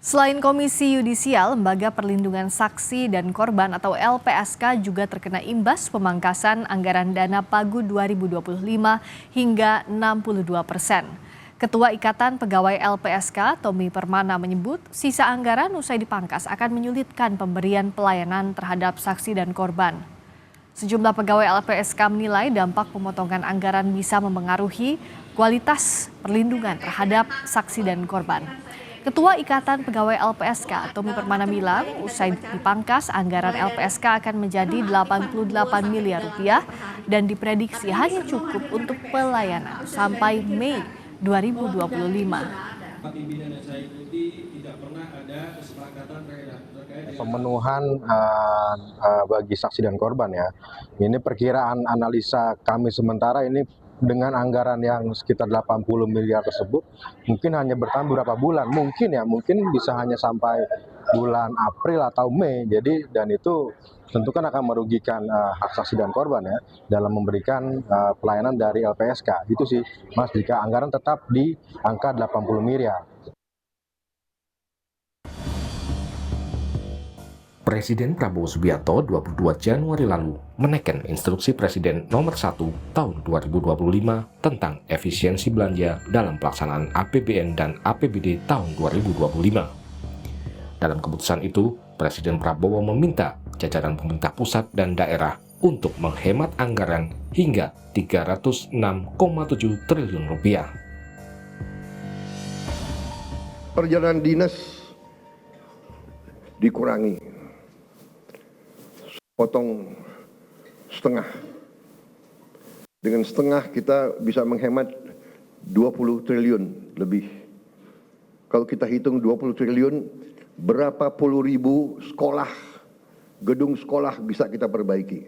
Selain Komisi Yudisial, Lembaga Perlindungan Saksi dan Korban atau LPSK juga terkena imbas pemangkasan anggaran dana Pagu 2025 hingga 62%. Ketua Ikatan Pegawai LPSK, Tommy Permana menyebut sisa anggaran usai dipangkas akan menyulitkan pemberian pelayanan terhadap saksi dan korban. Sejumlah pegawai LPSK menilai dampak pemotongan anggaran bisa memengaruhi kualitas perlindungan terhadap saksi dan korban. Ketua Ikatan Pegawai LPSK, Tommy Permana bilang, usai dipangkas, anggaran LPSK akan menjadi 88 miliar rupiah dan diprediksi hanya cukup untuk pelayanan sampai Mei 2025. Pemenuhan bagi saksi dan korban ya. Ini perkiraan analisa kami sementara ini dengan anggaran yang sekitar 80 miliar tersebut mungkin hanya bertahan beberapa bulan, mungkin bisa hanya sampai bulan April atau Mei. Jadi dan itu tentu kan akan merugikan hak saksi dan korban ya dalam memberikan pelayanan dari LPSK. Itu sih Mas, jika anggaran tetap di angka 80 miliar. Presiden Prabowo Subianto 22 Januari lalu menekan instruksi Presiden nomor 1 tahun 2025 tentang efisiensi belanja dalam pelaksanaan APBN dan APBD tahun 2025. Dalam keputusan itu, Presiden Prabowo meminta jajaran pemerintah pusat dan daerah untuk menghemat anggaran hingga 306,7 triliun rupiah. Perjalanan dinas dikurangi. Potong setengah. Dengan setengah kita bisa menghemat 20 triliun lebih. Kalau kita hitung 20 triliun, berapa puluh ribu sekolah, gedung sekolah bisa kita perbaiki.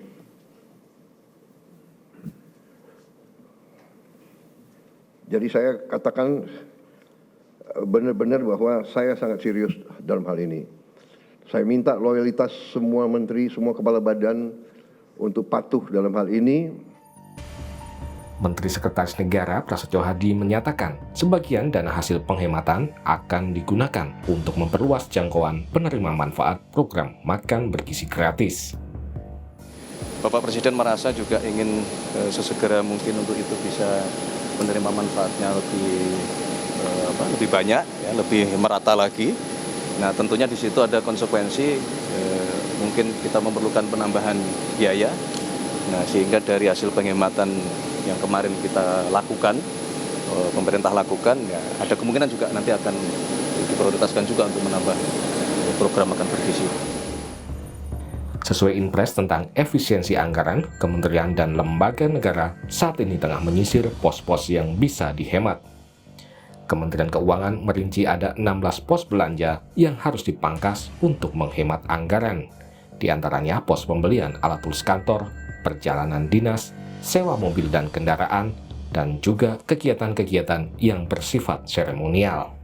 Jadi saya katakan benar-benar bahwa saya sangat serius dalam hal ini. Saya minta loyalitas semua menteri, semua kepala badan untuk patuh dalam hal ini. Menteri Sekretaris Negara Prasetyo Hadi menyatakan sebagian dana hasil penghematan akan digunakan untuk memperluas jangkauan penerima manfaat program makan bergizi gratis. Bapak Presiden merasa juga ingin sesegera mungkin untuk itu bisa menerima manfaatnya lebih banyak, ya, lebih merata lagi. Nah, tentunya di situ ada konsekuensi, mungkin kita memerlukan penambahan biaya. Nah, sehingga dari hasil penghematan yang kemarin kita lakukan, pemerintah lakukan, ya, ada kemungkinan juga nanti akan diprioritaskan juga untuk menambah program makan bergizi. Sesuai Inpres tentang efisiensi anggaran, kementerian dan lembaga negara saat ini tengah menyisir pos-pos yang bisa dihemat. Kementerian Keuangan merinci ada 16 pos belanja yang harus dipangkas untuk menghemat anggaran. Di antaranya pos pembelian alat tulis kantor, perjalanan dinas, sewa mobil dan kendaraan, dan juga kegiatan-kegiatan yang bersifat seremonial.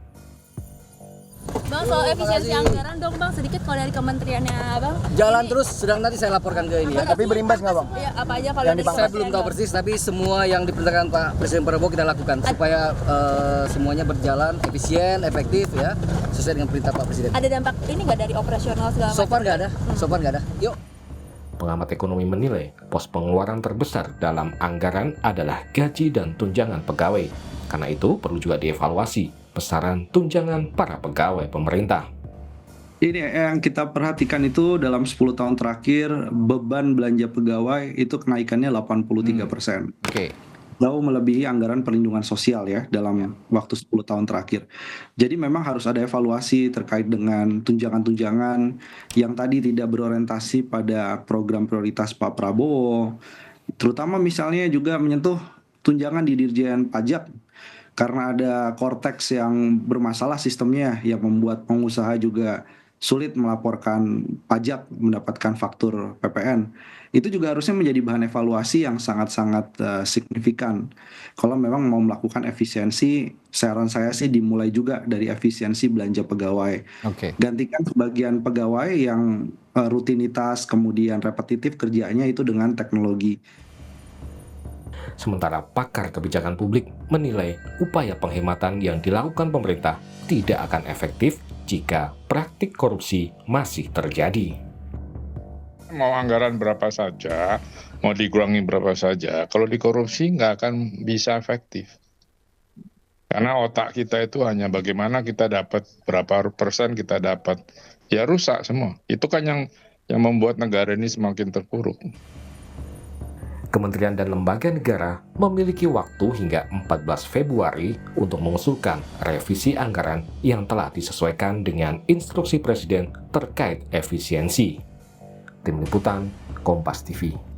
Bang, soal efisiensi anggaran dong Bang, sedikit kalau dari kementeriannya Bang. Jalan terus, sedang nanti saya laporkan ke ini ya. Tapi berimbas nggak Bang? Ya, apa aja kalau Yang saya belum tahu persis, tapi semua yang diperintahkan Pak Presiden Prabowo kita lakukan supaya semuanya berjalan efisien, efektif ya, sesuai dengan perintah Pak Presiden. Ada dampak ini nggak dari operasional segala macam? So far nggak ada, so far nggak ada. Yuk. Pengamat ekonomi menilai pos pengeluaran terbesar dalam anggaran adalah gaji dan tunjangan pegawai. Karena itu perlu juga dievaluasi besaran tunjangan para pegawai pemerintah. Ini yang kita perhatikan itu dalam 10 tahun terakhir beban belanja pegawai itu kenaikannya 83%. Oke. Jauh melebihi anggaran perlindungan sosial ya dalam waktu 10 tahun terakhir. Jadi memang harus ada evaluasi terkait dengan tunjangan-tunjangan yang tadi tidak berorientasi pada program prioritas Pak Prabowo. Terutama misalnya juga menyentuh tunjangan di Dirjen Pajak. Karena ada Cortex yang bermasalah sistemnya yang membuat pengusaha juga sulit melaporkan pajak, mendapatkan faktur PPN. Itu juga harusnya menjadi bahan evaluasi yang sangat-sangat signifikan. Kalau memang mau melakukan efisiensi, saran saya sih dimulai juga dari efisiensi belanja pegawai. Oke. Gantikan sebagian pegawai yang rutinitas kemudian repetitif kerjanya itu dengan teknologi. Sementara pakar kebijakan publik menilai upaya penghematan yang dilakukan pemerintah tidak akan efektif jika praktik korupsi masih terjadi. Mau anggaran berapa saja, mau dikurangi berapa saja, kalau dikorupsi nggak akan bisa efektif. Karena otak kita itu hanya bagaimana kita dapat berapa persen kita dapat, ya rusak semua. Itu kan yang membuat negara ini semakin terpuruk. Kementerian dan lembaga negara memiliki waktu hingga 14 Februari untuk mengusulkan revisi anggaran yang telah disesuaikan dengan instruksi Presiden terkait efisiensi. Tim Liputan, Kompas TV.